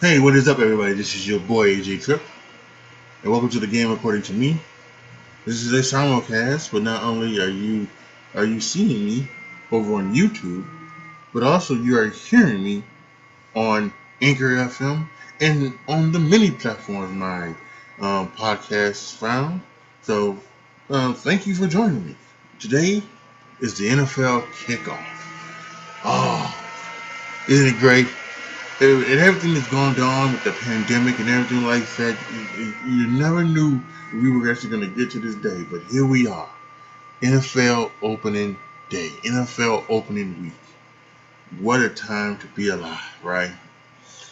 Hey, what is up, everybody? This is your boy AJTRIP, and welcome to the game according to me. This is a simulcast, but not only are you seeing me over on YouTube, but also you are hearing me on Anchor FM and on the many platforms my podcast is found. So, thank you for joining me. Today is the NFL kickoff. Oh, isn't it great? And everything that's going on with the pandemic and everything like that, you never knew we were actually going to get to this day, but here we are. NFL opening day, NFL opening week. What a time to be alive, right?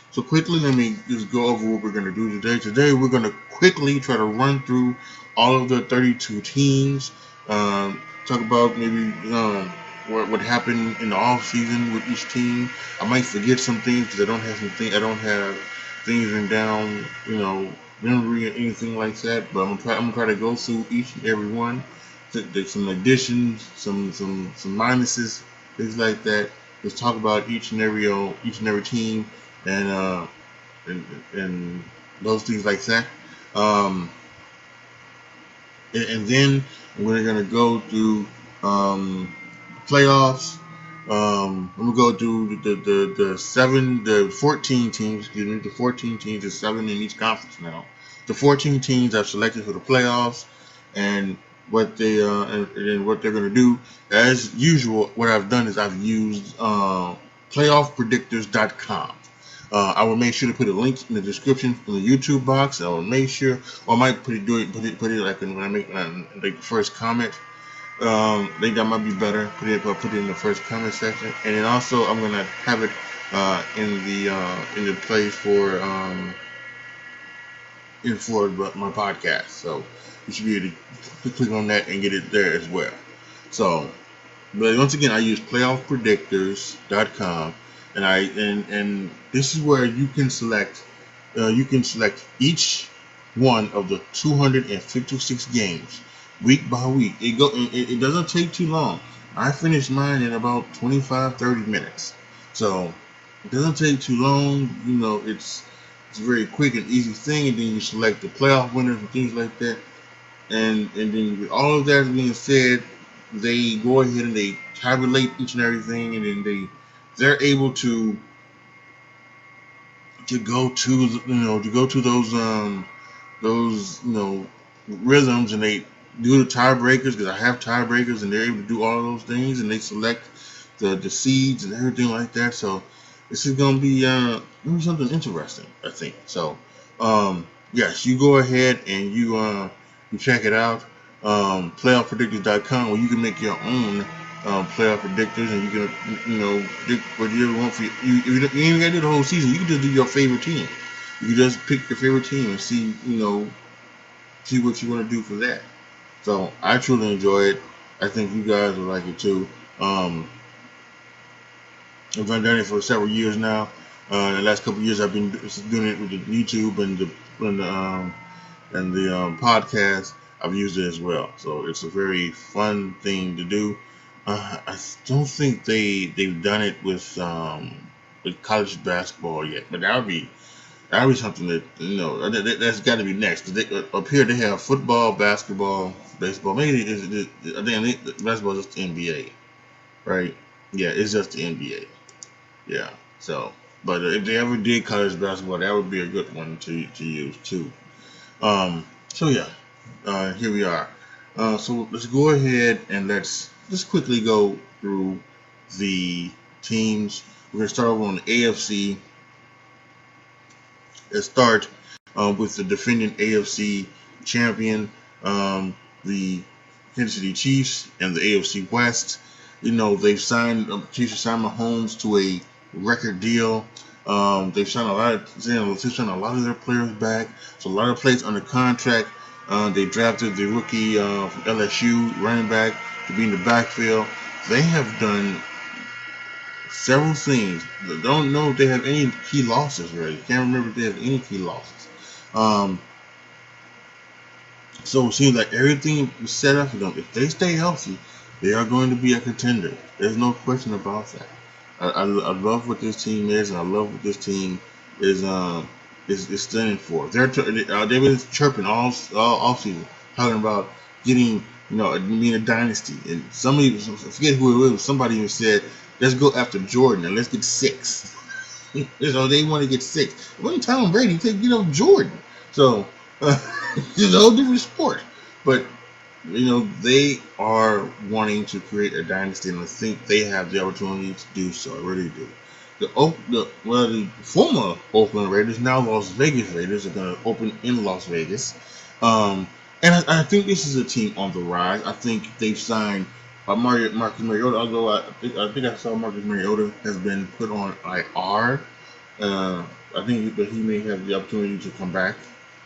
So quickly, let me just go over what we're going to do today. Today, we're going to quickly try to run through all of the 32 teams, talk about maybe what happened in the off season with each team. I might forget some things because I don't have things written down, memory or anything like that. But I'm gonna try to go through each and every one. There's some additions, some minuses, things like that. Let's talk about each and every team and and those things like that. Um, and then we're gonna go through playoffs. I'm gonna go through the 14 teams. Excuse me, the 14 teams. There's 7 in each conference now. The 14 teams I've selected for the playoffs, and what they and what they're gonna do. As usual, what I've done is I've used playoffpredictors.com. I will make sure to put a link in the description in the YouTube box. I will make sure, or I might put it like when I make like the first comment. I think that might be better. Put it in the first comment section, and then also I'm gonna have it in the place for my podcast. So you should be able to click on that and get it there as well. So, but once again, I use playoffpredictors.com, and this is where you can select each one of the 256 games week by week. It doesn't take too long. I finished mine in about 25-30 minutes, so it doesn't take too long. It's a very quick and easy thing, and then you select the playoff winners and things like that. And then with all of that being said, they go ahead and they tabulate each and everything, and then they're able to go to those rhythms, and they do the tiebreakers, because I have tiebreakers, and they're able to do all those things, and they select the seeds and everything like that. So this is gonna be something interesting, I think. So yes, you go ahead and you check it out. Playoffpredictors.com, where you can make your own playoff predictors, and you can predict what you want for you. If you ain't even gotta do the whole season. You can just do your favorite team. You can just pick your favorite team and see what you want to do for that. So I truly enjoy it. I think you guys will like it too. I've done it for several years now. The last couple of years, I've been doing it with the YouTube and the podcast. I've used it as well, so it's a very fun thing to do. I don't think they've done it with college basketball yet, but that would be something that's got to be next. Up here they have football, basketball, baseball. Maybe I think basketball is just the NBA, right? Yeah, it's just the NBA. Yeah. So, but if they ever did college basketball, that would be a good one to use too. So yeah, here we are. So let's go ahead and let's just quickly go through the teams. We're gonna start over on the AFC. Let's start with the defending AFC champion, the Kansas City Chiefs, and the AFC West. They've signed Chiefs have signed Mahomes to a record deal. They've signed a lot of their players back. So a lot of players under contract. They drafted the rookie from LSU running back to be in the backfield. They have done several things. Don't know if they have any key losses, really. Can't remember if they have any key losses. So it seems like everything is set up for them. If they stay healthy, they are going to be a contender. There's no question about that. I love what this team is, and I love what this team is standing for. They been chirping all season, talking about getting being a dynasty. And somebody, I forget who it was, somebody even said, let's go after Jordan and let's get 6. They want to get 6. It wasn't Tom Brady, they get up Jordan. So it's a whole different sport. But they are wanting to create a dynasty, and I think they have the opportunity to do so. I really do. The former Oakland Raiders, now Las Vegas Raiders, are going to open in Las Vegas. And I think this is a team on the rise. I think they've signed Marcus Mariota, although I think I saw Marcus Mariota has been put on IR. I think that he may have the opportunity to come back.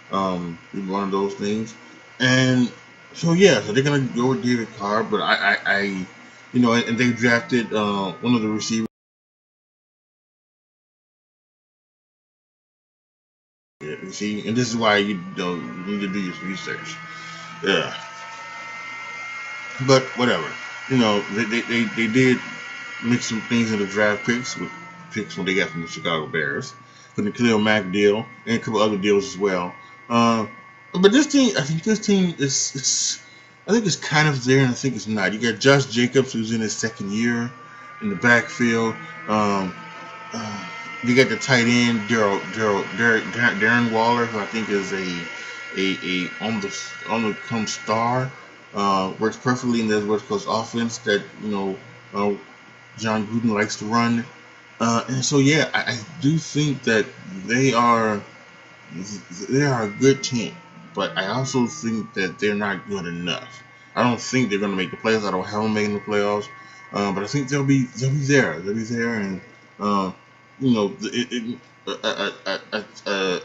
One of those things. And so they're gonna go with David Carr, but and they drafted one of the receivers. You see, and this is why you need to do your research. Yeah, but whatever. They did mix some things in the draft picks with picks when they got from the Chicago Bears, from the Khalil Mack deal and a couple other deals as well. But this team, I think this team is I think it's kind of there, and I think it's not. You got Josh Jacobs, who's in his second year in the backfield. Um, you got the tight end Darren Waller, who I think is a on the come star. Works perfectly in the West Coast offense that uh, John Gruden likes to run. And so I do think that they are they are a good team, but I also think that they're not good enough. I don't think they're going to make the playoffs. I don't have them making the playoffs, but I think they'll be there. They'll be there, and uh,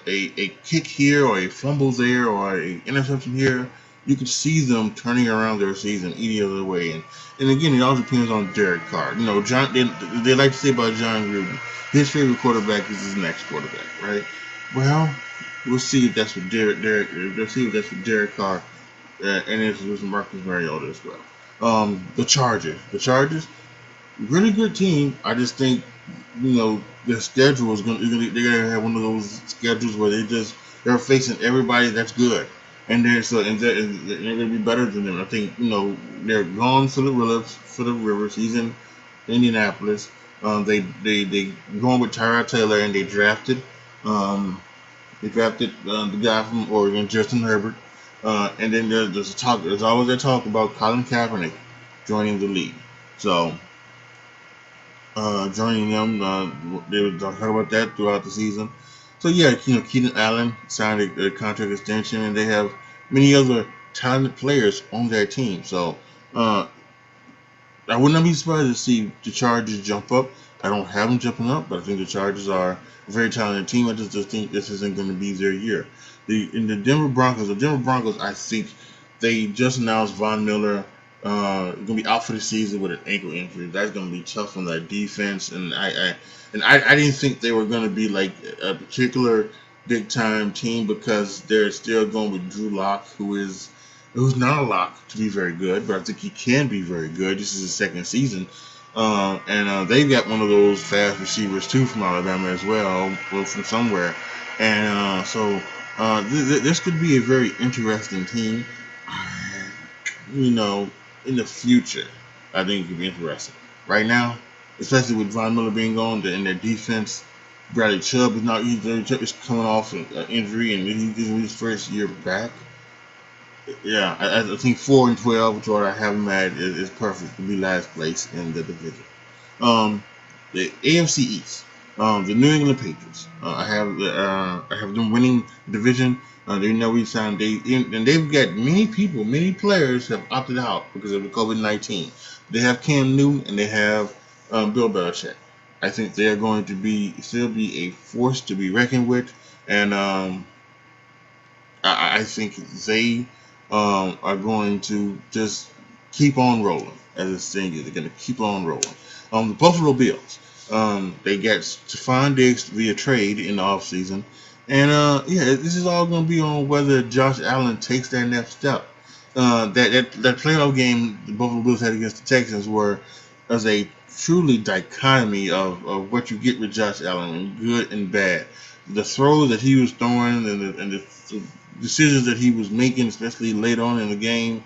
a kick here or a fumble there or a interception here, you could see them turning around their season any other way. And again, it all depends on Derek Carr. John. They like to say about John Gruden, his favorite quarterback is his next quarterback, right? Well, we'll see if that's what Let's see if that's what Derek Carr and it's with Marcus Mariota as well. The Chargers, really good team. I just think their schedule is they're gonna have one of those schedules where they're facing everybody that's good, and they're gonna be better than them. I think they're gone for the Rivers. He's in Indianapolis. They going with Tyrod Taylor, and um, they drafted the guy from Oregon, Justin Herbert, and then there's a talk. There's always a talk about Colin Kaepernick joining the league. So joining them, they were talking about that throughout the season. So Keenan Allen signed a contract extension, and they have many other talented players on their team. So uh, I would not be surprised to see the Chargers jump up. I don't have them jumping up, but I think the Chargers are a very talented team. I just think this isn't going to be their year. The Denver Broncos, I think they just announced Von Miller going to be out for the season with an ankle injury. That's going to be tough on that defense, and I didn't think they were going to be like a particular big time team because they're still going with Drew Lock, who's not a lock to be very good, but I think he can be very good. This is his second season. And they've got one of those fast receivers too from Alabama as well, from somewhere. And this could be a very interesting team. In the future, I think it could be interesting. Right now, especially with Von Miller being gone, in their defense, Bradley Chubb is coming off an injury, and he's in his first year back. Yeah, I think 4-12, which what I have him at, is perfect to be last place in the division. Um, the AFC East, the New England Patriots. I have them winning the division. They know we signed and they've got many players have opted out because of the COVID-19. They have Cam Newton and they have Bill Belichick. I think they are going to still be a force to be reckoned with, and I think they are going to just keep on rolling. As it's saying, they're going to keep on rolling. The Buffalo Bills, they got Stephon Diggs via trade in the offseason. And this is all going to be on whether Josh Allen takes that next step. That playoff game the Buffalo Bills had against the Texans was a truly dichotomy of what you get with Josh Allen, good and bad. the throws that he was throwing and the decisions that he was making, especially late on in the game,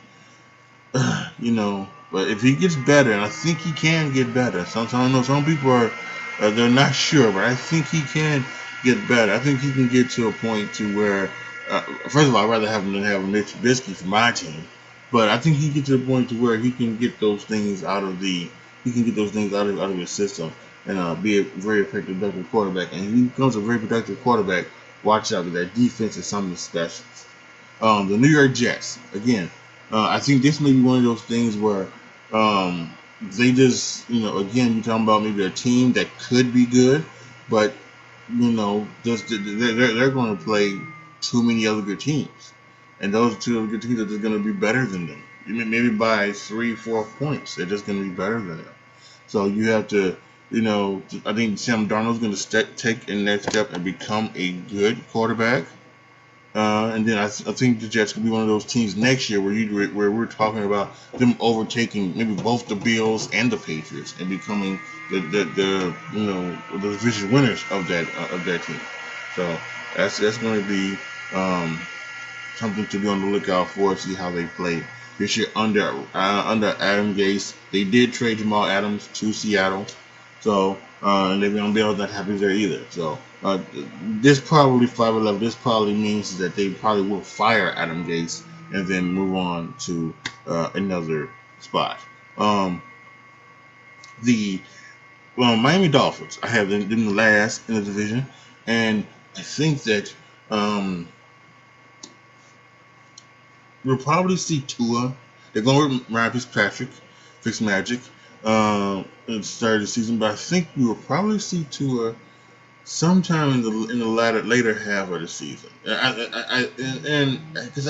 you know. But if he gets better, and I think he can get better. Sometimes I know some people are they're not sure, but I think he can get better. I think he can get to a point to where, first of all, I'd rather have him than have Mitch Trubisky for my team. But I think he can get to the point to where he can get those things out of his system and be a very effective, productive quarterback. And he becomes a very productive quarterback. Watch out, because that defense is something special. The New York Jets, again, I think this may be one of those things where they just, again, you're talking about maybe a team that could be good, but, just they're going to play too many other good teams. And those two other good teams are just going to be better than them. Maybe by 3-4 points, they're just going to be better than them. So you have to, I think Sam Darnold's going to take a next step and become a good quarterback. And then I think the Jets could be one of those teams next year where we're talking about them overtaking maybe both the Bills and the Patriots and becoming the division winners of that team. So that's going to be something to be on the lookout for. See how they play this year under Adam Gase. They did trade Jamal Adams to Seattle, so and they're going to be able to happy there either. So. This probably 5-11. This probably means that they probably will fire Adam Gase and then move on to another spot. The Miami Dolphins. I have them last in the division, and I think that we'll probably see Tua. They're going with Ryan Fitzmagic, at the start of the season, but I think we will probably see Tua sometime in the later half of the season. Because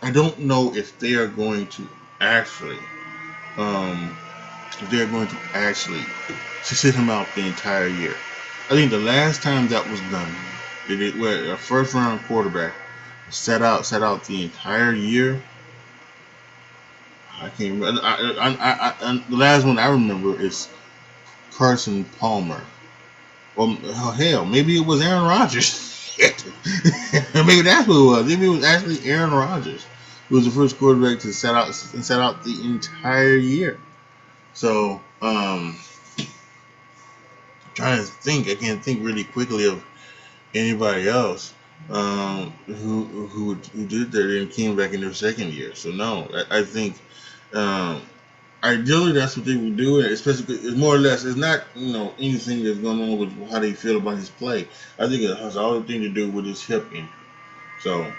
I don't know if they are going to actually to sit him out the entire year. I think the last time that was done, where a first round quarterback set out the entire year. I can't remember. The last one I remember is Carson Palmer. Well, hell, maybe it was Aaron Rodgers. Maybe that's what it was. Maybe it was actually Aaron Rodgers who was the first quarterback to set out the entire year. So, trying to think. I can't think really quickly of anybody else who did that and came back in their second year. So no, I think ideally that's what they would do, especially it's more or less it's not anything that's going on with how they feel about his play. I think it has all the thing to do with his hip injury. So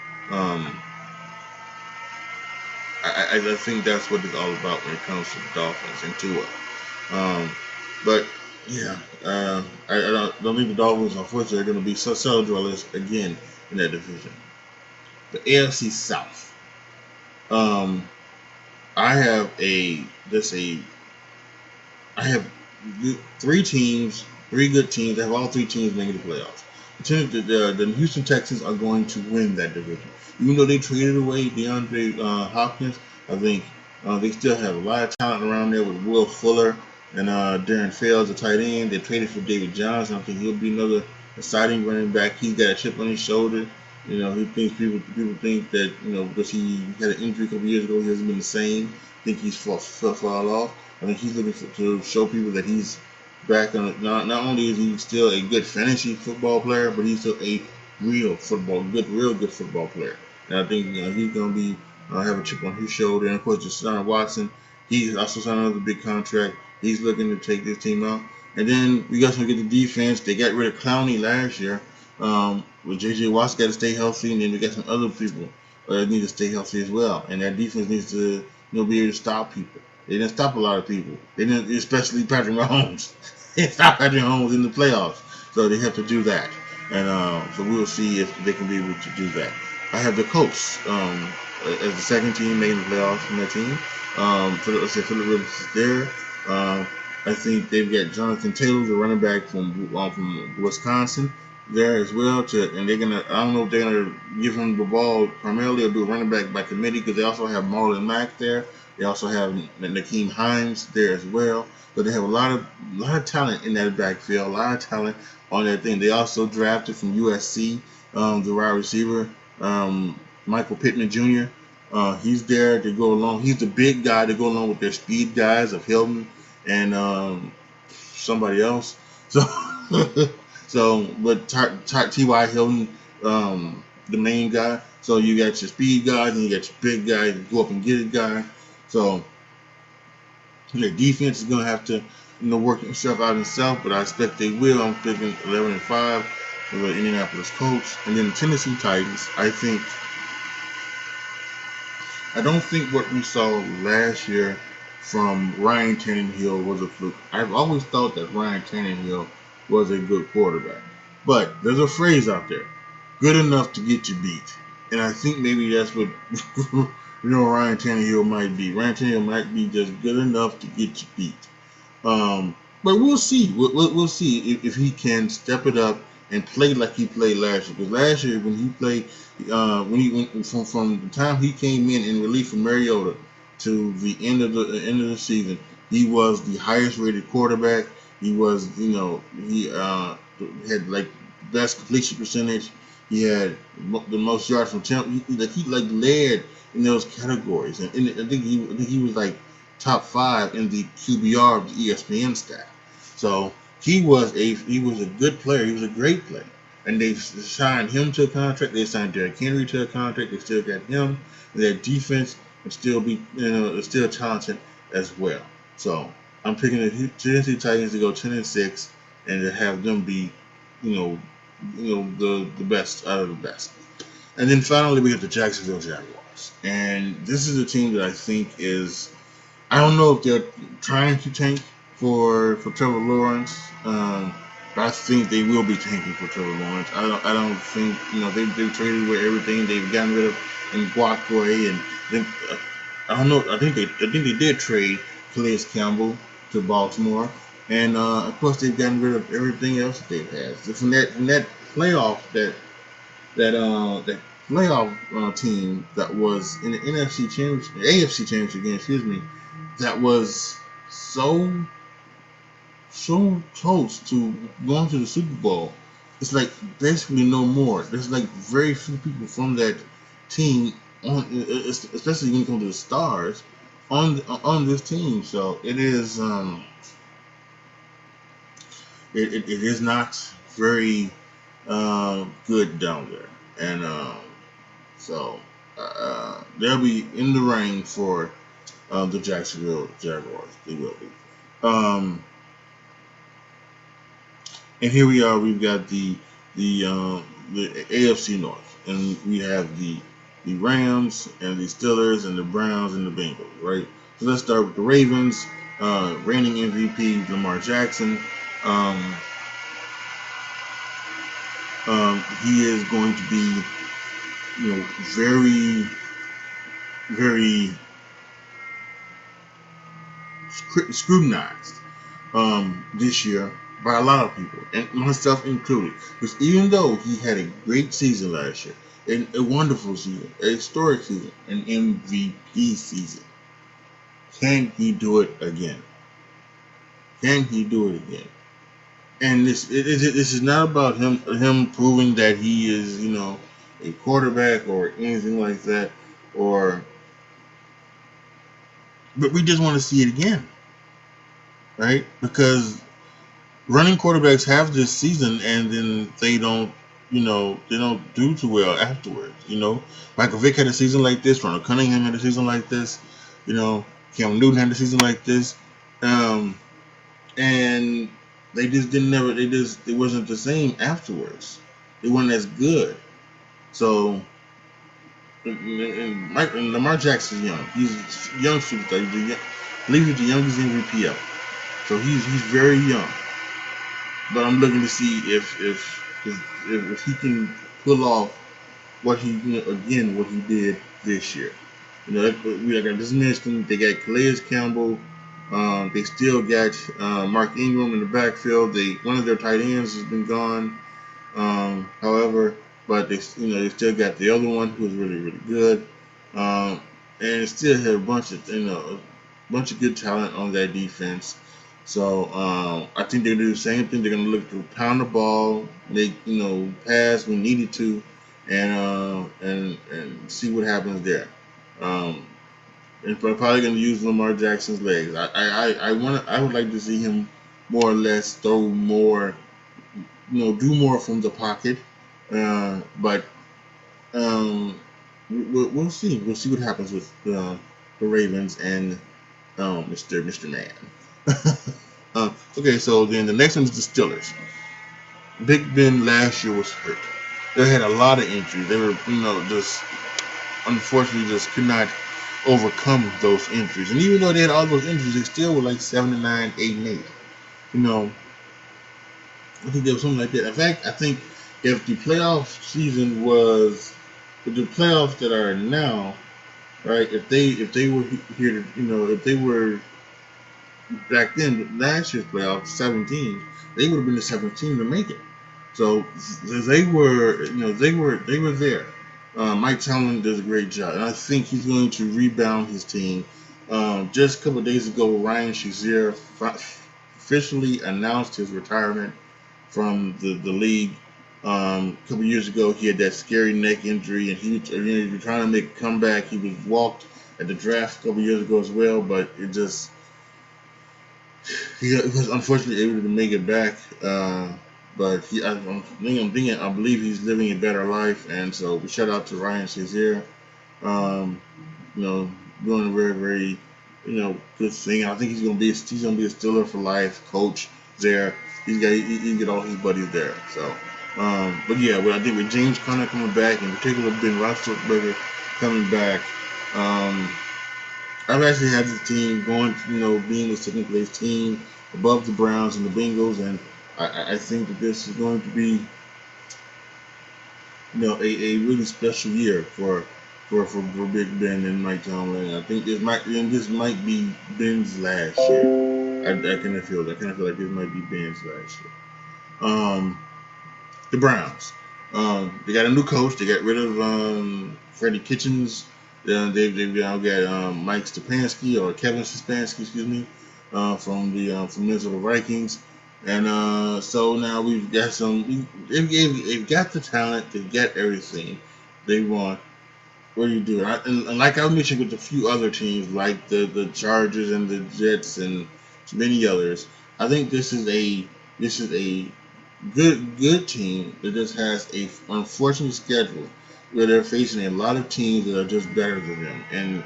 I think that's what it's all about when it comes to the Dolphins and Tua. But yeah, I don't think the Dolphins, unfortunately, are going to be so dwellers again in that division. The AFC South. I have three good teams. I have all three teams making the playoffs. The Houston Texans are going to win that division. Even though they traded away DeAndre Hopkins, I think they still have a lot of talent around there with Will Fuller and Darren Fells, the tight end. They traded for David Johnson. I think he'll be another exciting running back. He's got a chip on his shoulder. He thinks people think that because he had an injury a couple years ago, he hasn't been the same. I think he's fall off. I think he's looking to show people that he's back on. Not only is he still a good fantasy football player, but he's still a real good football player. And I think he's going to be have a chip on his shoulder. And of course, Deshaun Watson, he's also signed another big contract. He's looking to take this team out. And then we got to get the defense. They got rid of Clowney last year. With J.J. Watt's got to stay healthy, and then we got some other people that need to stay healthy as well. And that defense needs to be able to stop people. They didn't stop a lot of people. They didn't, especially Patrick Mahomes. They stopped Patrick Mahomes in the playoffs, so they have to do that. And so we'll see if they can be able to do that. I have the Colts as the second team making the playoffs from that team. Phillip Rivers is there. I think they've got Jonathan Taylor, the running back from Wisconsin. there as well. And they're gonna. I don't know if they're gonna give him the ball primarily or do a running back by committee because they also have Marlon Mack there. They also have Nakeem Hines there as well. But they have a lot of talent in that backfield. A lot of talent on that thing. They also drafted from USC the wide receiver Michael Pittman Jr. He's there to go along. He's the big guy to go along with their speed guys of Hilton and somebody else. So, but T.Y. Hilton, the main guy. So you got your speed guys and you got your big guy, you go up and get it guy. So the defense is gonna have to, work itself out itself, but I expect they will. I'm thinking 11-5 for the Indianapolis Colts, and then the Tennessee Titans. I don't think what we saw last year from Ryan Tannehill was a fluke. I've always thought that Ryan Tannehill was a good quarterback. But there's a phrase out there, good enough to get you beat. And I think maybe that's what Ryan Tannehill might be. Ryan Tannehill might be just good enough to get you beat. But we'll see. We'll see if he can step it up and play like he played last year. Because last year when he played, when he went from the time he came in relief from Mariota to the end of the season, he was the highest rated quarterback. He was, he had like best completion percentage. He had the most yards from attempt. He led in those categories, and I think he was like top 5 in the QBR of the ESPN stat. So he was a good player. He was a great player, and they signed him to a contract. They signed Derrick Henry to a contract. They still got him. And their defense will still be still talented as well. So I'm picking the Tennessee Titans to go 10-6 and to have them be, the best out of the best. And then finally we have the Jacksonville Jaguars, and this is a team that I think is. I don't know if they're trying to tank for Trevor Lawrence, but I think they will be tanking for Trevor Lawrence. I don't think they've traded away everything. They've gotten rid of Ngakwe and then, I don't know. I think they did trade Calais Campbell to Baltimore, and of course they've gotten rid of everything else that they've had. So from that playoff that playoff team that was in the AFC Championship game, excuse me, that was so close to going to the Super Bowl. It's like basically no more. There's like very few people from that team on, especially when it comes to the stars on this team. So it is it is not very good down there, and so they'll be in the rain for the Jacksonville Jaguars. They will be. And here we are. We've got the AFC North, and we have the Rams and the Steelers and the Browns and the Bengals. Right. So let's start with the Ravens. Reigning MVP Lamar Jackson. He is going to be, very, very scrutinized this year by a lot of people, and myself included. Because even though he had a great season last year, and a wonderful season, a historic season, an MVP season, can he do it again? Can he do it again? And this is not about him proving that he is, a quarterback or anything like that, but we just want to see it again, right? Because running quarterbacks have this season, and then they don't do too well afterwards. Michael Vick had a season like this. Ronald Cunningham had a season like this. Cam Newton had a season like this, and they just didn't never. It wasn't the same afterwards. It wasn't as good. So, and Lamar Jackson's young. He's a young superstar. I believe he's the youngest MVP ever. So he's very young. But I'm looking to see if he can pull off what he did this year. Like I just mentioned, they got Calais Campbell. They still got Mark Ingram in the backfield. One of their tight ends has been gone. However, but they still got the other one who's really good, um, and still had a bunch of good talent on that defense. So I think they're gonna do the same thing. They're gonna look to pound the ball, make pass when needed to, and see what happens there. Um, and we're probably gonna use Lamar Jackson's legs. I would like to see him more or less throw more, do more from the pocket. But we'll see. We'll see what happens with the Ravens and Mr. Man. Okay, so then the next one is the Steelers. Big Ben last year was hurt. They had a lot of injuries. They were, just unfortunately just could not overcome those injuries. And even though they had all those injuries, they still were like 7-9, 8-8. You know, I think there was something like that. In fact, I think if the playoff season was, if the playoffs that are now, right? If they were here, if they were back then, last year's playoffs, 17, they would have been the 17 to make it. So they were, they were there. Mike Tomlin does a great job, and I think he's going to rebound his team. Just a couple of days ago, Ryan Shazier officially announced his retirement from the league. A couple years ago, he had that scary neck injury, and he was trying to make a comeback. He was walked at the draft a couple years ago as well, but he was unfortunately able to make it back. But I believe he's living a better life, and so we shout out to Ryan Shazier. Um, you know, doing a very good thing. I think he's gonna be a Steeler for life coach there. He get all his buddies there. So, but yeah, I think with James Conner coming back, in particular Ben Roethlisberger coming back, um, I've actually had this team going, being the second place team above the Browns and the Bengals, and I think that this is going to be, a really special year for Big Ben and Mike Tomlin. I think this might be Ben's last year. I kind of feel that. I kind of feel like this might be Ben's last year. The Browns. They got a new coach. They got rid of Freddie Kitchens. They've now got Mike Stepanski or Kevin Stepanski, excuse me, from Minnesota Vikings. And so now we've got they've got the talent. They've got everything they want. What do you do? And like I mentioned with a few other teams, like the Chargers and the Jets and many others, I think this is a good team that just has a unfortunate schedule where they're facing a lot of teams that are just better than them, and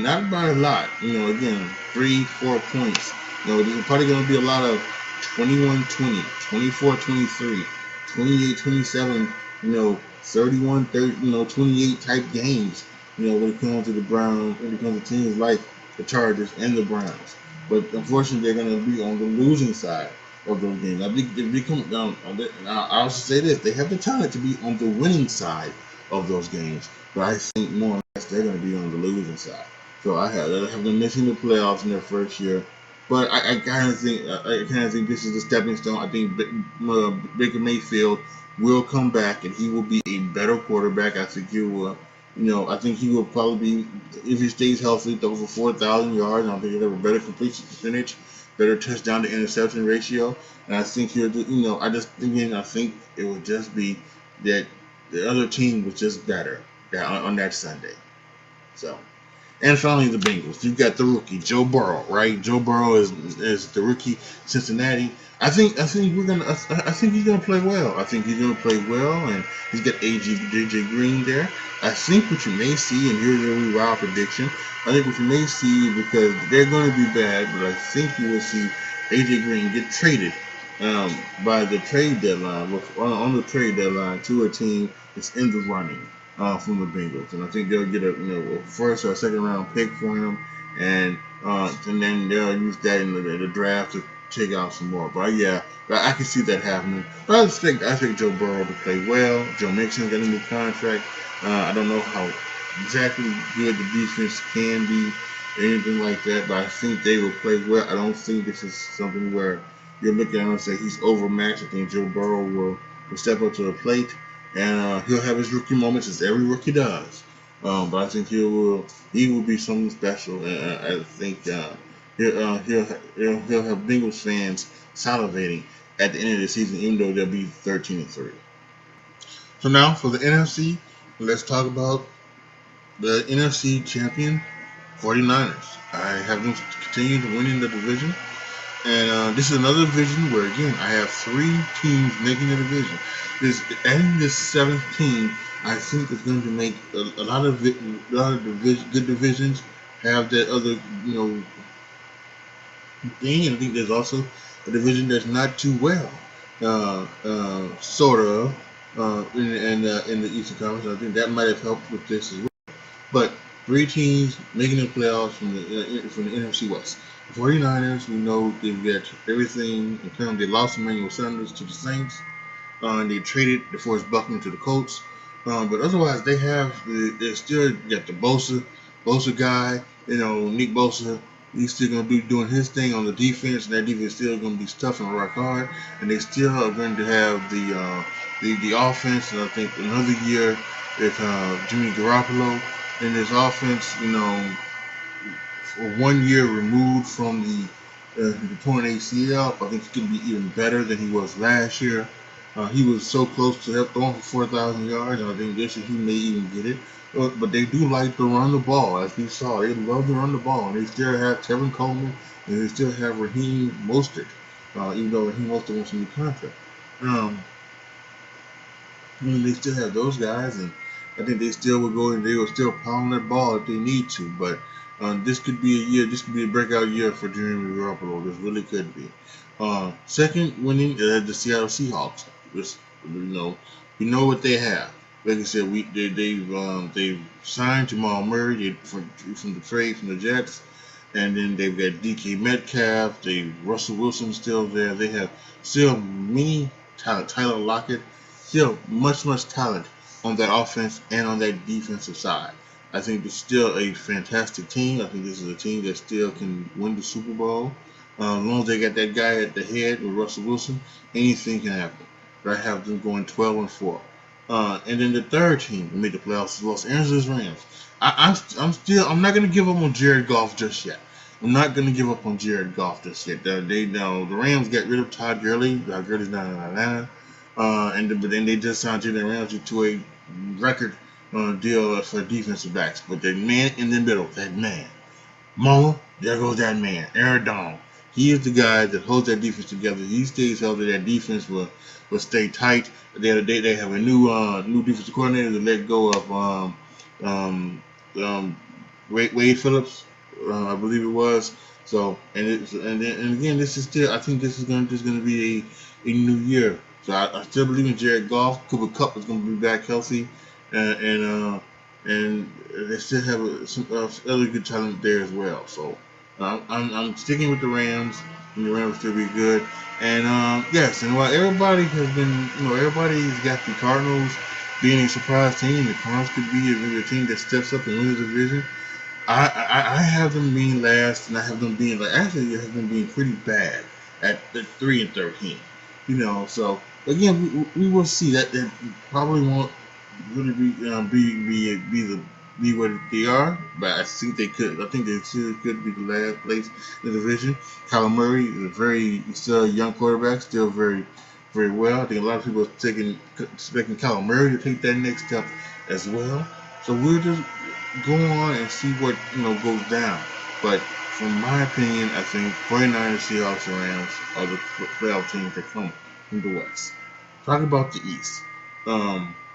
not by a lot. Again, 3-4 points. There's probably going to be a lot of 21-20, 24-23, 28-27. 31-30, 28 type games. When it comes to the Browns, when it comes to teams like the Chargers and the Browns. But unfortunately, they're going to be on the losing side of those games. I think if they come down, I also say this: they have the talent to be on the winning side of those games. But I think more or less they're going to be on the losing side. So I have them missing the playoffs in their first year. But I kind of think this is a stepping stone. I think Baker Mayfield will come back and he will be a better quarterback. I think he will. I think he will probably be, if he stays healthy, throw for 4,000 yards. I think he'll have a better completion percentage, better touchdown to interception ratio. And I think he'll do, I think it would just be that the other team was just better on that Sunday. So. And finally, the Bengals. You've got the rookie Joe Burrow, right? Joe Burrow is the rookie Cincinnati. I think he's gonna play well. I think he's gonna play well, and he's got AJ Green there. I think what you may see, and here's a wild prediction. I think what you may see, because they're going to be bad, but I think you will see AJ Green get traded by the trade deadline, on the trade deadline, to a team that's in the running from the Bengals, and I think they'll get a first or second round pick for him, and then they'll use that in the draft to take out some more. But yeah, I can see that happening. But I expect Joe Burrow to play well. Joe Mixon got a new contract. I don't know how exactly good the defense can be, anything like that, but I think they will play well. I don't think this is something where you're looking at him and say he's overmatched. I think Joe Burrow will step up to the plate, and he'll have his rookie moments as every rookie does. But I think he will be something special, and I think he'll have Bengals fans salivating at the end of the season, even though they'll be 13-3. So now for the NFC, let's talk about the NFC champion 49ers. I have them continue to win in the division. And this is another division where, again, I have 3 teams making the division. Adding this 7th team, I think is going to make a lot of good divisions have that other, thing. And I think there's also a division that's not too well, sort of, in the Eastern Conference. I think that might have helped with this as well. But 3 teams making the playoffs from the NFC West. The 49ers, we know they've got everything in terms. They lost Emmanuel Sanders to the Saints. And they traded DeForest Buckner to the Colts. But otherwise, they still got the Bosa guy. Nick Bosa. He's still going to be doing his thing on the defense, and that defense is still going to be tough and rock hard. And they still are going to have the offense. And I think another year with Jimmy Garoppolo in this offense, for 1 year removed from the torn ACL, I think he's going to be even better than he was last year. He was so close to throwing for 4,000 yards, and I think this year he may even get it. But they do like to run the ball, as we saw. They love to run the ball, and they still have Tevin Coleman, and they still have Raheem Mostert, even though Raheem Mostert wants a new contract. They still have those guys, and I think they still will go and they will still pound that ball if they need to. But this could be a year. This could be a breakout year for Jimmy Garoppolo. This really could be. Second, winning the Seattle Seahawks. We know what they have. Like I said, they've signed Jamal Murray from the trade from the Jets, and then they've got DK Metcalf. Russell Wilson still there. They have still many talent. Tyler Lockett, still much talent on that offense and on that defensive side. I think it's still a fantastic team. I think this is a team that still can win the Super Bowl. As long as they got that guy at the head with Russell Wilson, anything can happen. But I have them going 12-4. And then the third team to make the playoffs is Los Angeles Rams. I'm not going to give up on Jared Goff just yet. I'm not going to give up on Jared Goff just yet. The Rams got rid of Todd Gurley. Todd Gurley's not in Atlanta. But then they just signed Jalen Ramsey to a record deal for defensive backs. But the man in the middle, that man, Mama, there goes that man, Aaron Donald. He is the guy that holds that defense together. He stays healthy. That defense will stay tight. They have a new defensive coordinator to let go of Wade Phillips, I believe it was. So and again, this is still. I think this is going to be a new year. So I still believe in Jared Goff. Cooper Kupp is going to be back healthy, and they still have some other good talent there as well. So I'm sticking with the Rams, and the Rams will still be good. And yes, and while everybody's got the Cardinals being a surprise team, the Cardinals could be a team that steps up and wins the division. I have them being last, and I have them being being pretty bad at 3-13. So again, we will see that probably won't really be what they are, but I think they could. I think they still could be the last place in the division. Kyler Murray is still a young quarterback, still very, very well. I think a lot of people are expecting Kyler Murray to take that next step as well. So we'll just go on and see what goes down. But from my opinion, I think 49ers, Seahawks, and Rams are the playoff teams that come from the West. Talk about the East.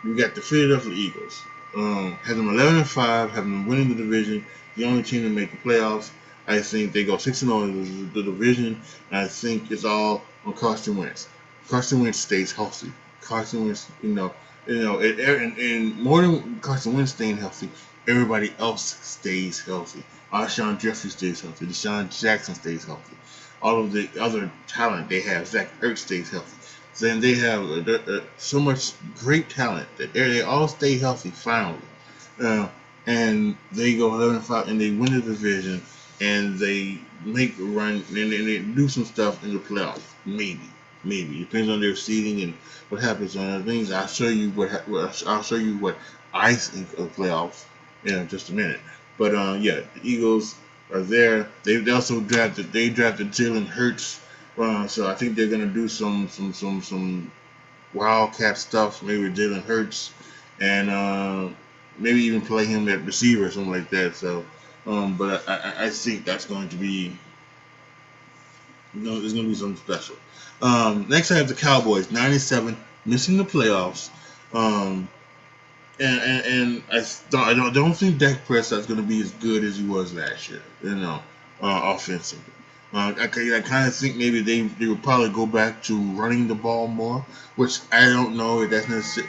We got the Philadelphia Eagles. Have them 11-5, have them winning the division. The only team to make the playoffs. I think they go 6-0 in the division. And I think it's all on Carson Wentz. Carson Wentz stays healthy. Carson Wentz, and more than Carson Wentz staying healthy, everybody else stays healthy. Alshon Jeffrey stays healthy. Deshaun Jackson stays healthy. All of the other talent they have, Zach Ertz stays healthy. Then they have so much great talent that they all stay healthy finally. And they go 11-5 and they win the division, and they make a run and they do some stuff in the playoffs, maybe. Maybe depends on their seeding and what happens on other things. I'll show you what I think of playoffs in just a minute. But yeah, the Eagles are there. They also drafted Jalen Hurts. So I think they're gonna do some wildcat stuff. Maybe with Jalen Hurts and maybe even play him at receiver or something like that. So, but I think that's going to be there's going to be something special. Next, I have the Cowboys, 97, missing the playoffs. Um, and I don't think Dak Prescott's going to be as good as he was last year. Offensively. I kind of think maybe they would probably go back to running the ball more, which I don't know if that's necessary.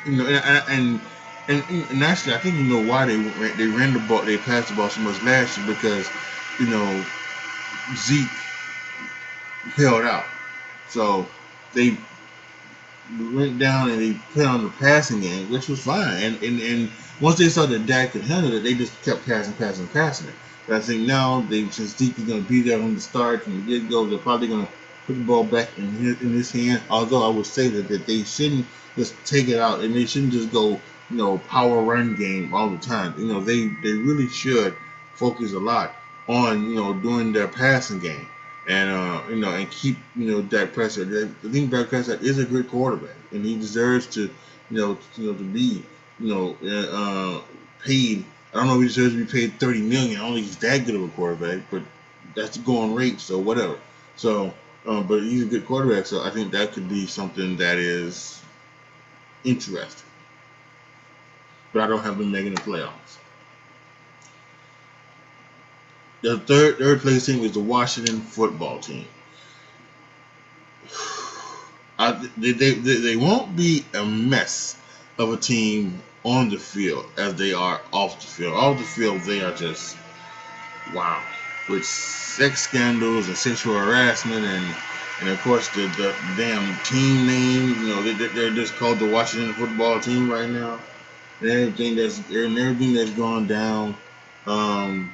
And actually, I think you know why they ran the ball, they passed the ball so much last year because you know Zeke held out. So they went down and they put on the passing game, which was fine. And once they saw that Dak could handle it, they just kept passing it. But I think now since Zeke is going to be there from the start, from the get go, they're probably going to put the ball back in his hand. Although I would say that they shouldn't just take it out and they shouldn't just go power run game all the time. They really should focus a lot on doing their passing game and and keep Dak Prescott. I think Dak Prescott is a good quarterback, and he deserves to to be paid. I don't know if he deserves to be paid $30 million. I don't think he's that good of a quarterback, but that's the going rate, so whatever. So, but he's a good quarterback, so I think that could be something that is interesting. But I don't have them making the playoffs. The third place team is the Washington football team. They won't be a mess of a team on the field as they are off the field. Off the field, they are just wow with sex scandals and sexual harassment and of course the damn team name. They're just called the Washington football team right now. And everything that's gone down. Um,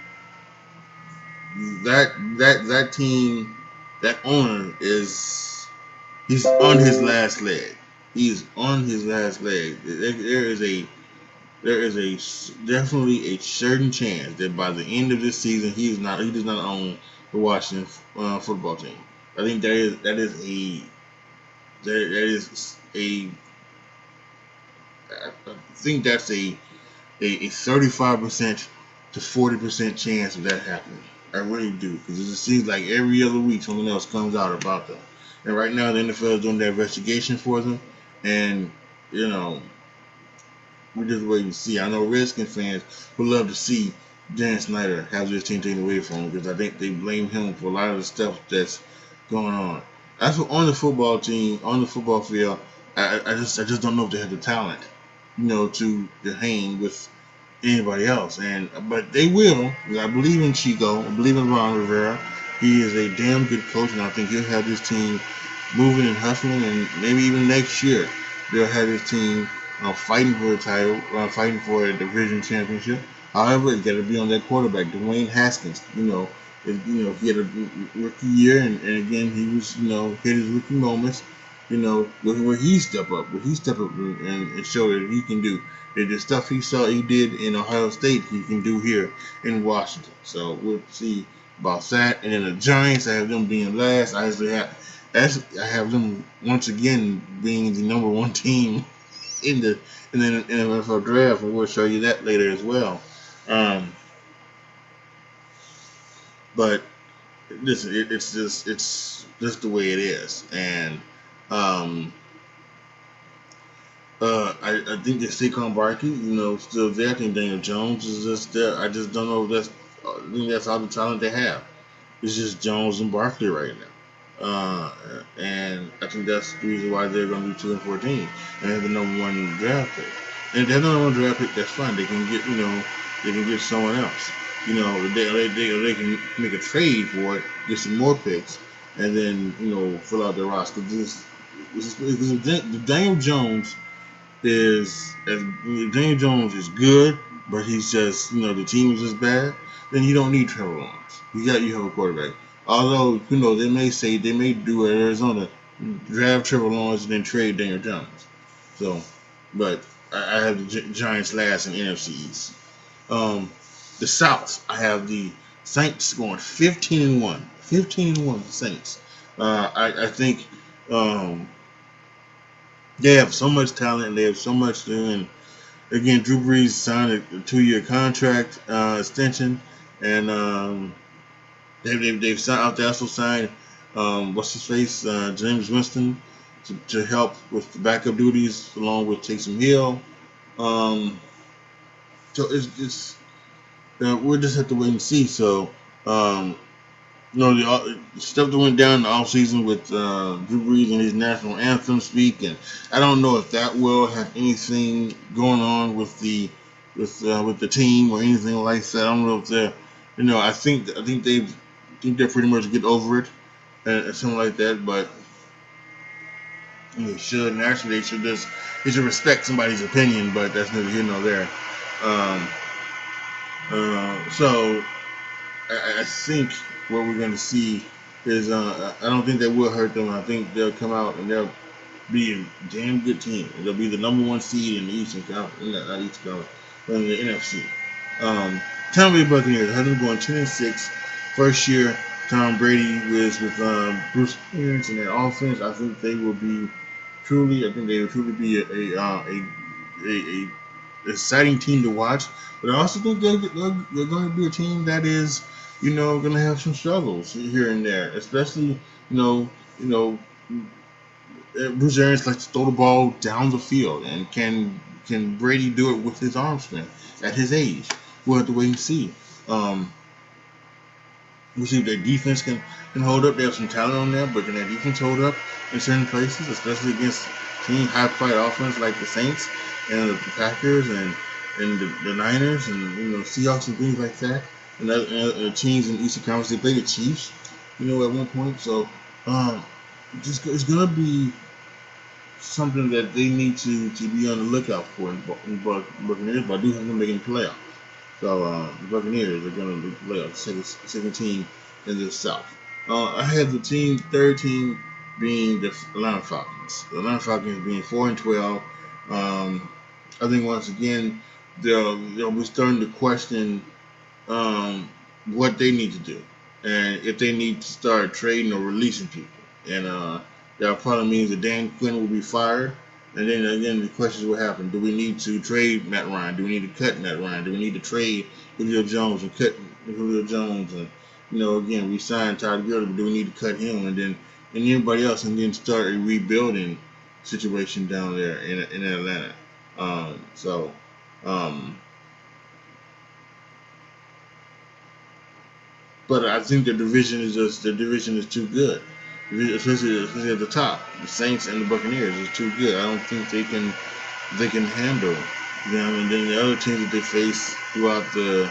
that team, that owner he's on his last leg. He's on his last leg. There is definitely a certain chance that by the end of this season he does not own the Washington football team. I think I think that's a 35% to 40% chance of that happening. I really do, because it just seems like every other week something else comes out about them. And right now the NFL is doing their investigation for them, and you know we just wait and see. I know Redskins fans would love to see Dan Snyder have this team taken away from him because I think they blame him for a lot of the stuff that's going on. As for on the football team, on the football field, I just don't know if they have the talent, to hang with anybody else. But they will. I believe in Chico. I believe in Ron Rivera. He is a damn good coach, and I think he'll have this team moving and hustling, and maybe even next year they'll have this team fighting for a title, fighting for a division championship. However, it's got to be on that quarterback, Dwayne Haskins. He had a rookie year, and again he was hit his rookie moments. Where he step up and show that he can do the stuff he did in Ohio State, he can do here in Washington. So we'll see about that. And then the Giants, I have them being last. I have them once again being the number one team in the NFL draft, and we'll show you that later as well. But listen, it's just the way it is, and I think that Saquon Barkley, still there. I think Daniel Jones is just there. I just don't know if I think that's all the talent they have. It's just Jones and Barkley right now. And I think that's the reason why they're going to be 2-14 and have the number one draft pick. And if they have the number one draft pick, that's fine. They can get someone else. They can make a trade for it, get some more picks, and then fill out their roster. Daniel Jones Daniel Jones is good, but he's just the team is just bad. Then you don't need Trevor Lawrence. You have a quarterback. Although they may do Arizona draft Trevor Lawrence and then trade Daniel Jones. So, but I have the Giants last in NFC East. Um, the South, I have the Saints going 15-1. 15-1 the Saints. I think um, they have so much talent and they have so much to do. And again, Drew Brees signed a 2-year contract extension, and they've signed out there also signed what's his face James Winston to help with the backup duties along with Taysom Hill. Um, so it's we'll just have to wait and see. So um, the stuff that went down in the off season with Drew Brees and his national anthem speak, and I don't know if that will have anything going on with with the team or anything like that. I don't know if they're, I think they're pretty much get over it and something like that, but they should. And actually, they should respect somebody's opinion, but that's neither here nor there. Um, so I think what we're going to see is I don't think that will hurt them. I think they'll come out and they'll be a damn good team. They'll be the number one seed in the Eastern Conference, not Eastern Conference, but in the NFC. Tampa Bay Buccaneers, I have them going 2-6. First year Tom Brady was with Bruce Arians in that offense. I think they will be truly. I think they will truly be a exciting team to watch. But I also think they're going to be a team that is, going to have some struggles here and there, especially, you know, Bruce Arians likes to throw the ball down the field, and can Brady do it with his arm strength at his age? We'll have to wait and see. Um, we'll see if their defense can hold up. They have some talent on there, but can their defense hold up in certain places, especially against team high-flight offense like the Saints and the Packers and the Niners and Seahawks and things like that, and other teams in the Eastern Conference. They played the Chiefs, at one point. So it's gonna be something that they need to be on the lookout for in Buccaneers. But I do have them making the playoffs. So the Buccaneers are going to play a second team in the South. I had the third team being the Atlanta Falcons. The Atlanta Falcons being 4-12. I think once again they'll be starting to question what they need to do, and if they need to start trading or releasing people. And that probably means that Dan Quinn will be fired. And then again, the questions will happen: do we need to trade Matt Ryan? Do we need to cut Matt Ryan? Do we need to trade Julio Jones and cut Julio Jones? And again, we signed Todd Gurley, but do we need to cut him? And anybody else, and then start a rebuilding situation down there in Atlanta. So. But I think the division is too good, especially at the top. The Saints and the Buccaneers is too good. I don't think they can handle them. And then the other teams that they face throughout the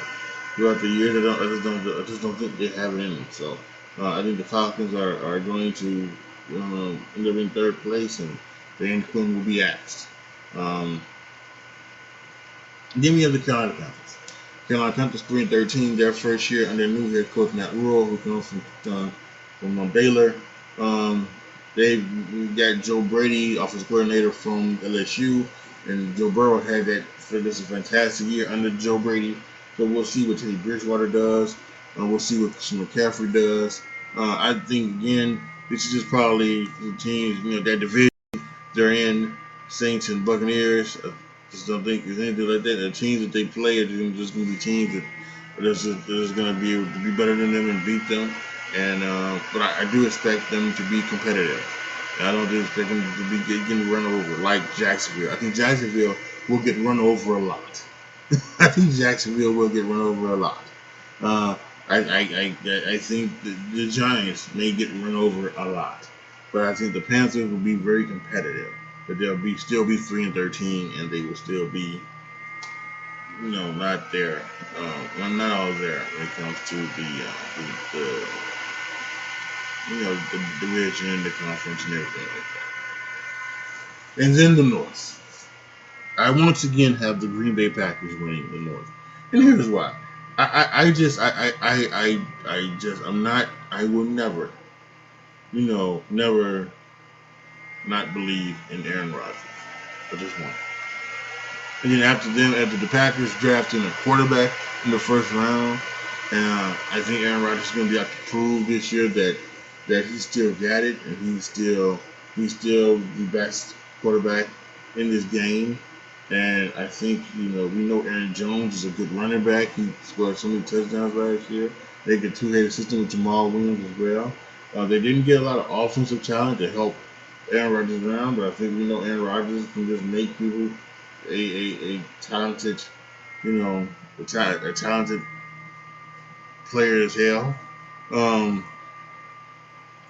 year, I just don't think they have it in them. So I think the Falcons are going to end up in third place, and Dan Quinn will be axed. Then we have the Carolina Panthers. Carolina Panthers 3-13, their first year under new head coach Matt Rule, who comes from Baylor. They got Joe Brady, offensive coordinator from LSU, and Joe Burrow had this a fantastic year under Joe Brady. So we'll see what Teddy Bridgewater does. We'll see what Christian McCaffrey does. I think again, this is just probably the teams, that division they're in, Saints and Buccaneers. Just don't think there's anything like that. The teams that they play are just going to be teams that are just going to be able to be better than them and beat them. And but I do expect them to be competitive. I don't expect them to be getting run over like Jacksonville. I think Jacksonville will get run over a lot. I think Jacksonville will get run over a lot. I think the Giants may get run over a lot, but I think the Panthers will be very competitive. But they'll still be 3-13, and they will still be, not there. Not all there when it comes to the division and the conference and everything like that. And then the North. I once again have the Green Bay Packers winning the North, and here's why. I will never, never not believe in Aaron Rodgers. I just won't. And then after them, after the Packers drafting a quarterback in the first round, I think Aaron Rodgers is going to be able to prove this year that he still got it and he's still the best quarterback in this game. And I think we know Aaron Jones is a good running back. He scored so many touchdowns last year. They get two-headed system with Jamal Williams as well. They didn't get a lot of offensive talent to help Aaron Rodgers around, but I think we know Aaron Rodgers can just make people a talented, a talented player as hell. Um,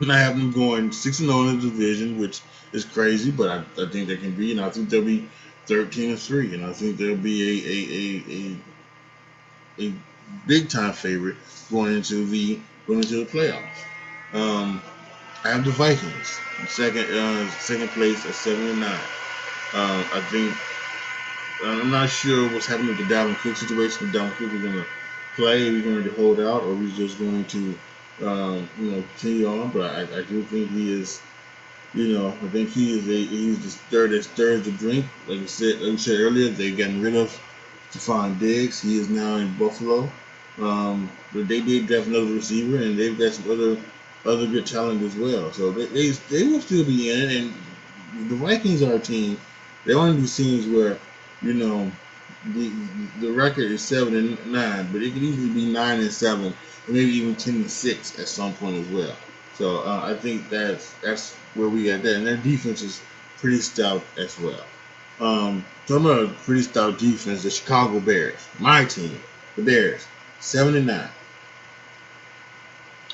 and I have them going 6-0 in the division, which is crazy, but I think they can be, and I think they'll be 13-3, and I think they'll be a big time favorite going into the playoffs. Um, I have the Vikings second place at 7-9. I think I'm not sure what's happening with the Dalvin Cook situation. If Dalvin Cook is going to play, we're going to hold out, or we're just going to, continue on. But I do think he is, I think he's the third that stirs the drink. Like you said earlier, they've gotten rid of Stephon Diggs. He is now in Buffalo. But they did draft another receiver, and they've got some other good talent as well. So they will still be in it. And the Vikings are a team. They're one of these teams where you know the the record is 7-9, but it could easily be 9-7, and maybe even 10-6 at some point as well. So I think that's where we got that, and their defense is pretty stout as well. Talking about a pretty stout defense, the Chicago Bears, my team, the Bears, 7-9.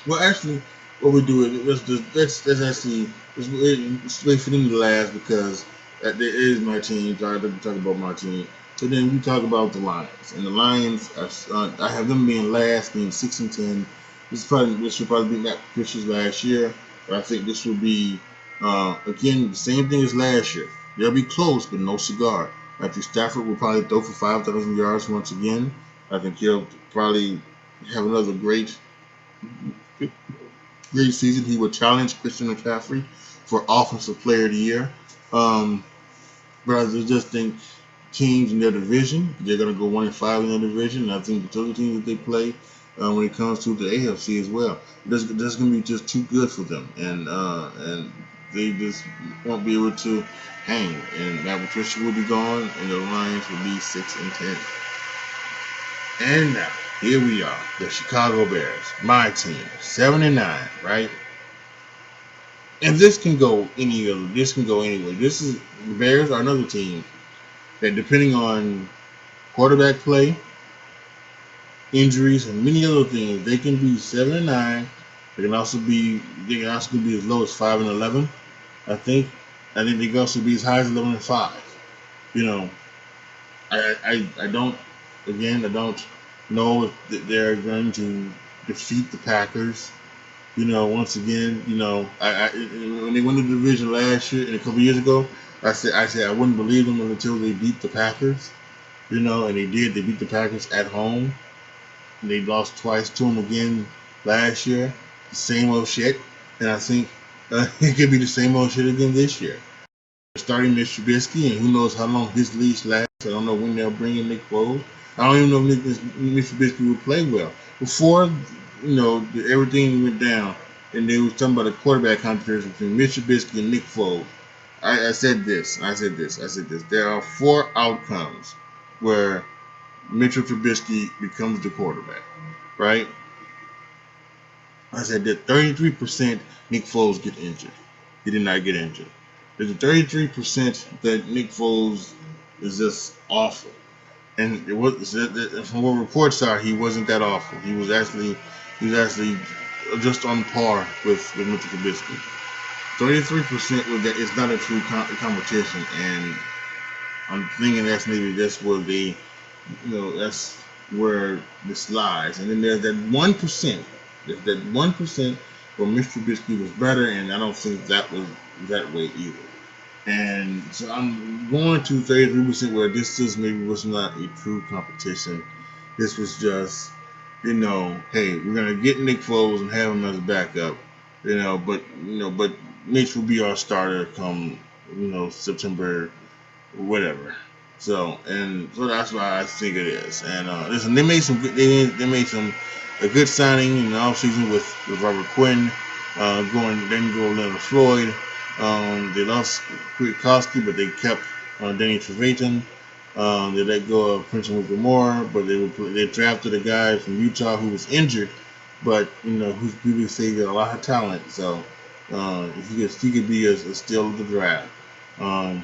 Well, actually, what we do is let's actually let's wait for them to last because that there is my team. So I have to talk about my team. So then we talk about the Lions, and the Lions I have them being last, being 6-10. This should probably be Matt Patricia's last year, but I think this will be again the same thing as last year. They'll be close, but no cigar. I think Stafford will probably throw for 5,000 yards once again. I think he'll probably have another great season. He will challenge Christian McCaffrey for Offensive Player of the Year. Um, but I just think teams in their division, they're going to go 1-5 in their division. And I think the other teams that they play when it comes to the AFC as well, that's going to be just too good for them, and they just won't be able to hang. And Matt Patricia will be gone, and the Lions will be 6-10. And now here we are, the Chicago Bears, my team, 7-9, right? And this can go anywhere. The Bears are another team that, depending on quarterback play, injuries, and many other things, they can be 7-9. They can also be as low as 5-11. I think they can also be as high as 11-5. You know, I don't know if they're going to defeat the Packers. Once again, when they won the division last year and a couple years ago, I said I wouldn't believe them until they beat the Packers. And they did. They beat the Packers at home. And they lost twice to them again last year. The same old shit. And I think it could be the same old shit again this year. Starting Mr. Trubisky, and who knows how long his leash lasts. I don't know when they'll bring in Nick Foles. I don't even know if Mr. Trubisky will play well. Before, everything went down, and they was talking about a quarterback controversy between Mr. Trubisky and Nick Foles. I said this. There are 4 outcomes where Mitchell Trubisky becomes the quarterback, right? I said that 33% Nick Foles get injured. He did not get injured. There's a 33% that Nick Foles is just awful. And it was, from what reports are, he wasn't that awful. He was actually just on par with Mitchell Trubisky. 33% was that it's not a true competition, and I'm thinking that's where that's where this lies. And then there's that 1%. There's that 1% where Mr. Trubisky was better, and I don't think that was that way either. And so I'm going to 33% where this just maybe was not a true competition. This was just, hey, we're gonna get Nick Foles and have him as a backup, but Mitch will be our starter come September, whatever. So that's why I think it is. And listen, they made some a good signing in the offseason with Robert Quinn, go Leonard Floyd. They lost Kwiatkowski, but they kept Danny Trevathan. They let go of Prince Moore, but they drafted a guy from Utah who was injured, but who people say he got a lot of talent. So he could be a steal of the draft. Um,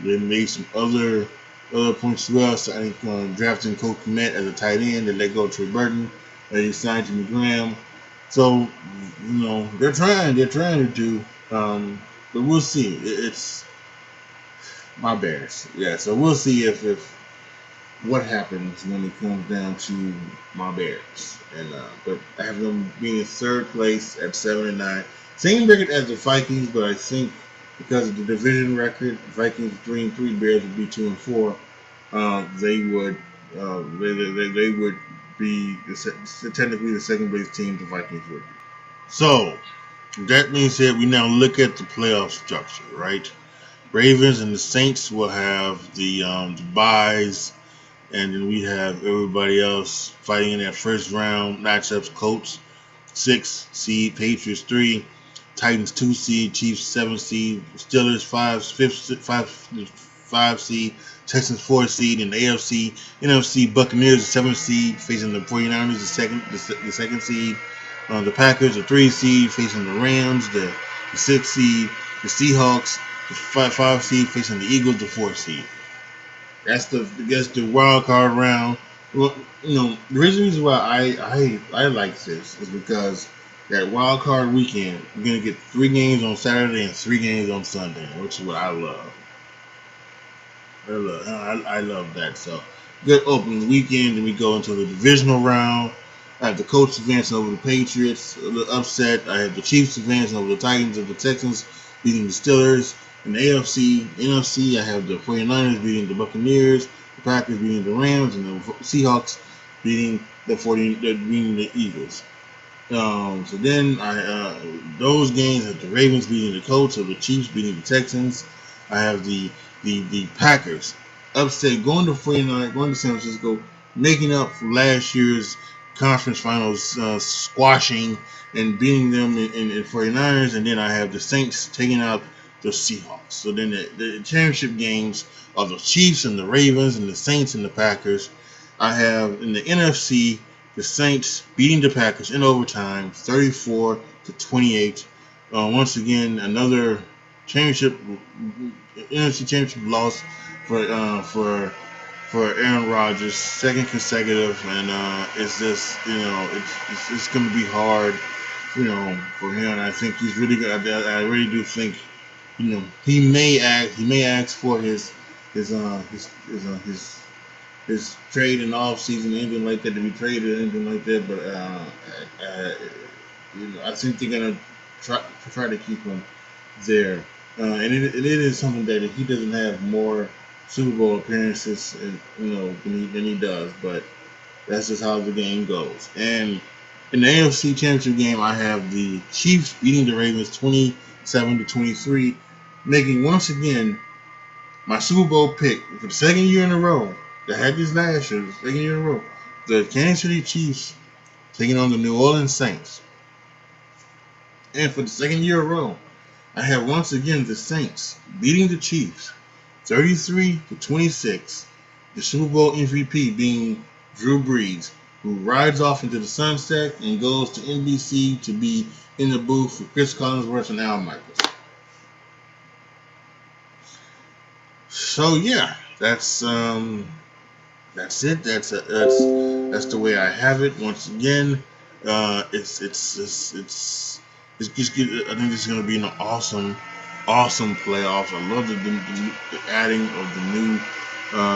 they made some other points as well. So I think drafting Cole Kmet as a tight end. They let go of Trey Burton. They signed Jimmy Graham. So they're trying to do. But we'll see. It's my Bears. Yeah. So we'll see if what happens when it comes down to my Bears. And but I have them being in third place at 7-9. Same record as the Vikings, but I think because of the division record, Vikings 3-3, Bears would be 2-4. They would they would be technically the second place team. The Vikings would be. So that being said, we now look at the playoff structure, right? Ravens and the Saints will have the byes, and then we have everybody else fighting in that first round matchups. Colts 6 seed, Patriots 3, Titans 2 seed, Chiefs 7 seed, Steelers 5 seed, Texans 4 seed, and the NFC Buccaneers 7 seed facing the 49ers the second seed. The Packers a 3 seed facing the Rams, the 6 seed, the Seahawks the 5 seed facing the Eagles, the 4 seed. That's the wild card round. Well, the reason why I like this is because that wild card weekend, you're gonna get 3 games on Saturday and 3 games on Sunday, which is what I love. I love that. So good opening weekend, and we go into the divisional round. I have the Colts advancing over the Patriots, the upset. I have the Chiefs advancing over the Titans, and the Texans beating the Steelers. In the NFC, I have the 49ers beating the Buccaneers, the Packers beating the Rams, and the Seahawks beating beating the Eagles. So then those games have the Ravens beating the Colts, or the Chiefs beating the Texans. I have the Packers upset going to 49, going to San Francisco, making up for last year's conference finals squashing and beating them in 49ers, and then I have the Saints taking out the Seahawks. So then the championship games are the Chiefs and the Ravens and the Saints and the Packers. I have in the NFC the Saints beating the Packers in overtime, 34-28. Once again, another championship NFC championship loss for Aaron Rodgers, second consecutive, and it's just it's going to be hard, for him. I think he's really good. I really do think, he may ask for his trade in the off season, anything like that, to be traded, anything like that. But I think they're gonna try to keep him there, and it is something that he doesn't have more Super Bowl appearances, than he does. But that's just how the game goes. And in the AFC Championship game, I have the Chiefs beating the Ravens 27-23, making once again my Super Bowl pick for the second year in a row. I had this last year, the second year in a row. The Kansas City Chiefs taking on the New Orleans Saints. And for the second year in a row, I have once again the Saints beating the Chiefs 33-26. The Super Bowl MVP being Drew Brees, who rides off into the sunset and goes to NBC to be in the booth with Chris Collinsworth and Al Michaels. So yeah, that's it. That's the way I have it. Once again, it's just I think this is going to be an awesome playoffs. I love the adding of the new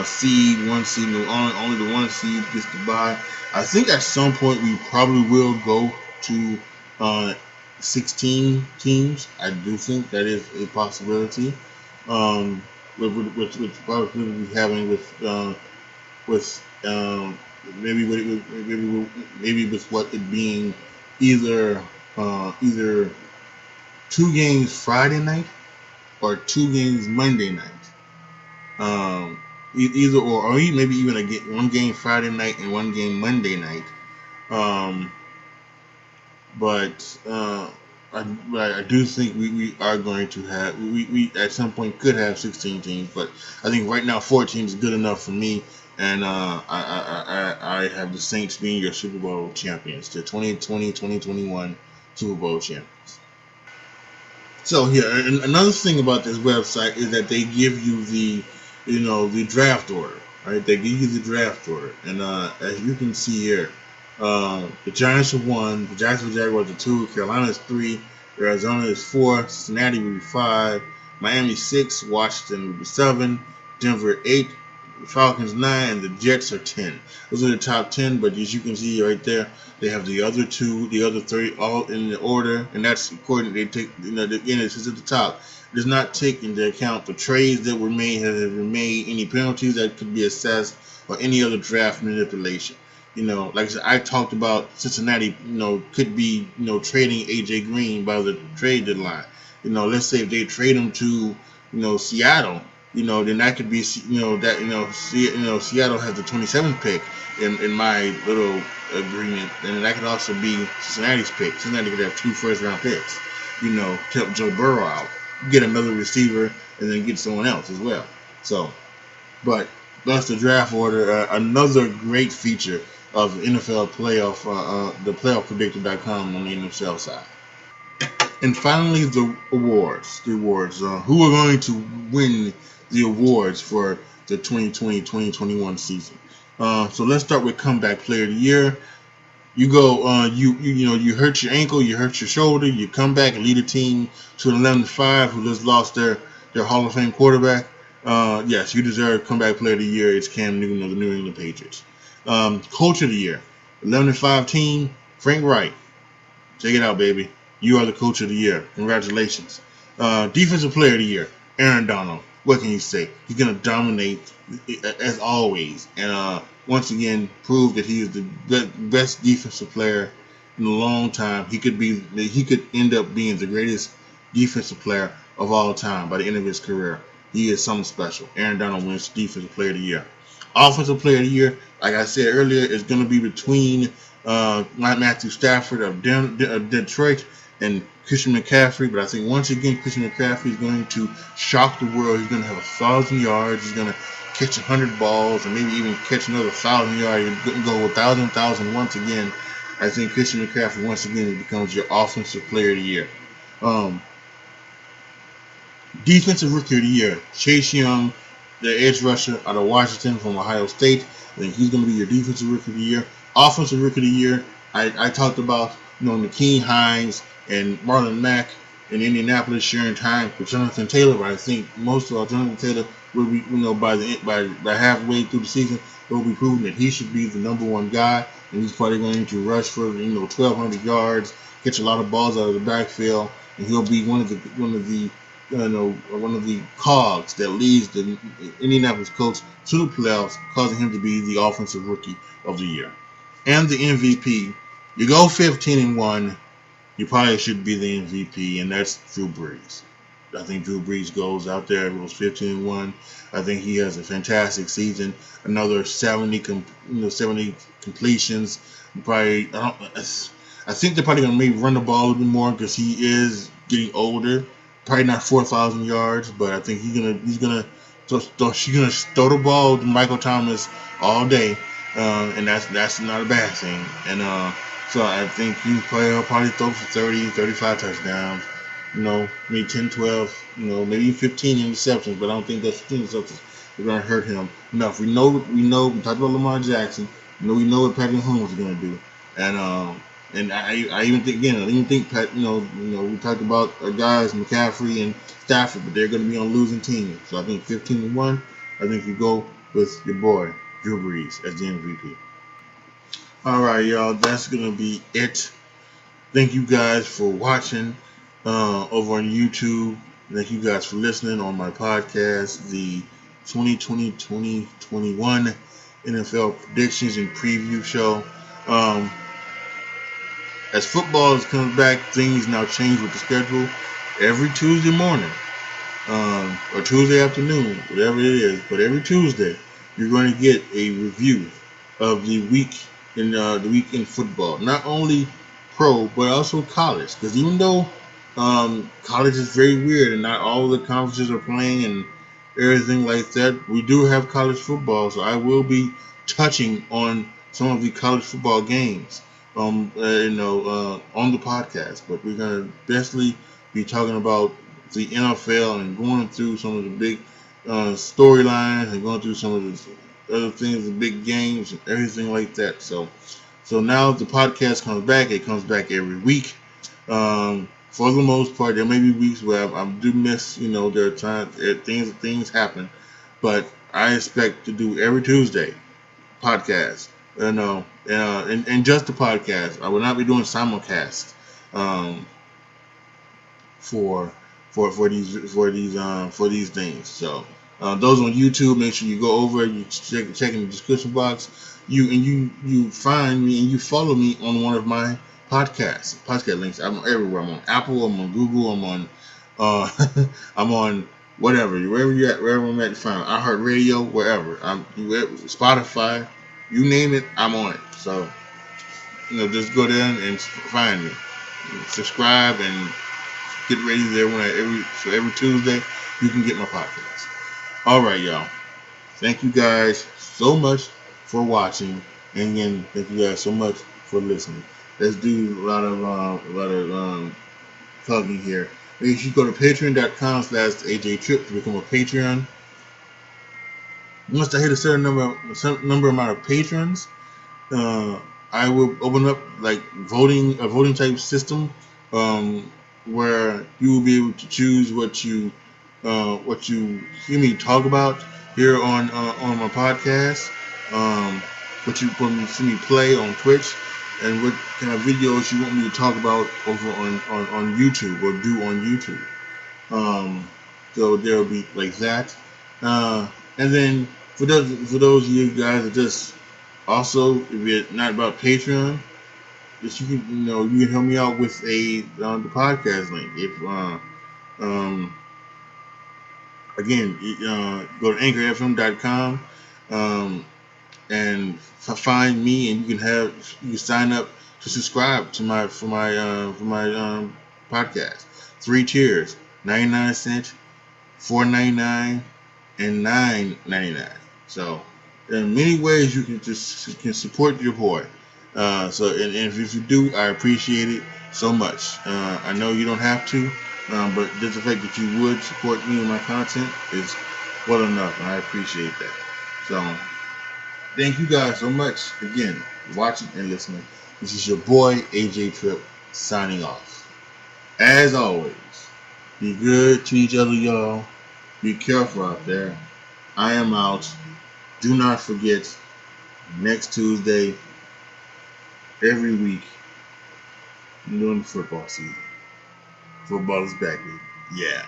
seed, one seed. Only the one seed gets to buy. I think at some point we probably will go to 16 teams. I do think that is a possibility. Which probably we'll be having with maybe with what it being either 2 games Friday night or 2 games Monday night. Either or maybe even one game Friday night and 1 game Monday night. Um, but I do think we are going to have we at some point could have 16 teams, but I think right now 14 is good enough for me. And I have the Saints being your Super Bowl champions, the 2020-2021 Super Bowl champions. So here, another thing about this website is that they give you the draft order, right? They give you the draft order, and as you can see here, the Giants are 1, the Jacksonville Jaguars are 2, Carolina is 3, Arizona is 4, Cincinnati will be 5, Miami 6, Washington will be 7, Denver 8, Falcons 9, and the Jets are 10. Those are the top 10, but as you can see right there, they have the other 3 all in the order, and that's according they take, again, it says at the top. It does not take into account the trades that were made, any penalties that could be assessed, or any other draft manipulation. Like I said, I talked about Cincinnati, could be, trading AJ Green by the trade deadline. Let's say if they trade him to, Seattle, then that could be, Seattle has the 27th pick in my little agreement, and that could also be Cincinnati's pick. Cincinnati could have 2 first-round picks, to help Joe Burrow out, get another receiver, and then get someone else as well. So, but that's the draft order. Another great feature of NFL playoff, the playoffpredictor.com on the NFL side. And finally, the awards. Who are going to win the awards for the 2020-2021 season? So let's start with comeback player of the year. You go, you hurt your ankle, you hurt your shoulder, you come back and lead a team to an 11-5 who just lost their Hall of Fame quarterback. Yes, you deserve comeback player of the year. It's Cam Newton of the New England Patriots. Coach of the year, 11-5 team, Frank Wright. Check it out, baby. You are the coach of the year. Congratulations. Defensive player of the year, Aaron Donald. What can you say? He's going to dominate as always. And once again, prove that he is the best defensive player in a long time. He could end up being the greatest defensive player of all time by the end of his career. He is something special. Aaron Donald wins defensive player of the year. Offensive player of the year, like I said earlier, is going to be between Matthew Stafford of Detroit and Christian McCaffrey. But I think once again, Christian McCaffrey is going to shock the world. He's going to have 1,000 yards. He's going to catch 100 balls and maybe even catch another 1,000 yards. He's going to go 1,000 once again. I think Christian McCaffrey once again becomes your offensive player of the year. Defensive rookie of the year, Chase Young, the edge rusher out of Washington from Ohio State. I think he's going to be your defensive rookie of the year. Offensive rookie of the year, I talked about Nakeem Hines and Marlon Mack in Indianapolis sharing time with Jonathan Taylor, but I think most of all Jonathan Taylor will be, by halfway through the season, will be proving that he should be the number one guy, and he's probably going to rush for 1,200 yards, catch a lot of balls out of the backfield, and he'll be one of the cogs that leads the Indianapolis Colts to the playoffs, causing him to be the offensive rookie of the year. And the MVP, you go 15-1, you probably should be the MVP, and that's Drew Brees. I think Drew Brees goes out there, goes 15-1. I think he has a fantastic season. Another 70 completions. I think they're probably gonna maybe run the ball a little bit more because he is getting older. Probably not 4,000 yards, but I think he's gonna throw the ball to Michael Thomas all day, and that's not a bad thing. And so I think he'll probably throw for 30, 35 touchdowns. Maybe 10, 12, maybe 15 interceptions, but I don't think those 15 interceptions are going to hurt him enough. We talked about Lamar Jackson. We know what Patrick Mahomes is going to do. And I even think, we talked about our guys, McCaffrey and Stafford, but they're going to be on losing teams. So I think 15-1, I think you go with your boy, Drew Brees, as the MVP. All right, y'all, that's going to be it. Thank you guys for watching over on YouTube. Thank you guys for listening on my podcast, the 2020-2021 NFL predictions and preview show. As football is coming back, things now change with the schedule. every Tuesday morning, or Tuesday afternoon, whatever it is. But every Tuesday, you're going to get a review of the week in football. Not only pro, but also college. Because even though college is very weird and not all the conferences are playing and everything like that, we do have college football. So I will be touching on some of the college football games, on the podcast. But we're gonna basically be talking about the NFL and going through some of the big storylines and going through some of the other things, the big games and everything like that. So now the podcast comes back. It comes back every week. For the most part, there may be weeks where I do miss. There are times things happen, but I expect to do every Tuesday podcast. And just the podcast. I will not be doing simulcast um, for these things. So those on YouTube, make sure you go over, you check in the description box. You find me and you follow me on one of my podcast links. I'm everywhere. I'm on Apple. I'm on Google. I'm on I'm on whatever, wherever you're at, wherever I'm at, you find iHeartRadio, wherever. Spotify, you name it, I'm on it. So just go there and find me, subscribe, and get ready there every Tuesday you can get my podcast. All right, y'all. Thank you guys so much for watching, and again, thank you guys so much for listening. Let's do a lot of plugging here. Make sure you go to patreon.com/AJTRIP to become a Patreon. Once I hit a certain number amount of patrons, I will open up like a voting type system, where you will be able to choose what you hear me talk about here on my podcast, what you want me to see me play on Twitch, and what kind of videos you want me to talk about over on YouTube or do on YouTube. So there will be like that, and then for those of you guys that just also, if you're not about Patreon, just you can help me out with the podcast link. If again, go to anchorfm.com and find me, and you can sign up to subscribe to my podcast. 3 tiers: 99 cents, $4.99, and $9.99. So there are many ways you can support your boy. So if you do, I appreciate it so much. I know you don't have to, but just the fact that you would support me and my content is well enough, and I appreciate that. So thank you guys so much again for watching and listening. This is your boy AJTRIP signing off. As always, be good to each other, y'all. Be careful out there. I am out. Do not forget, next Tuesday, every week, during the football season. Football is back, baby. Yeah.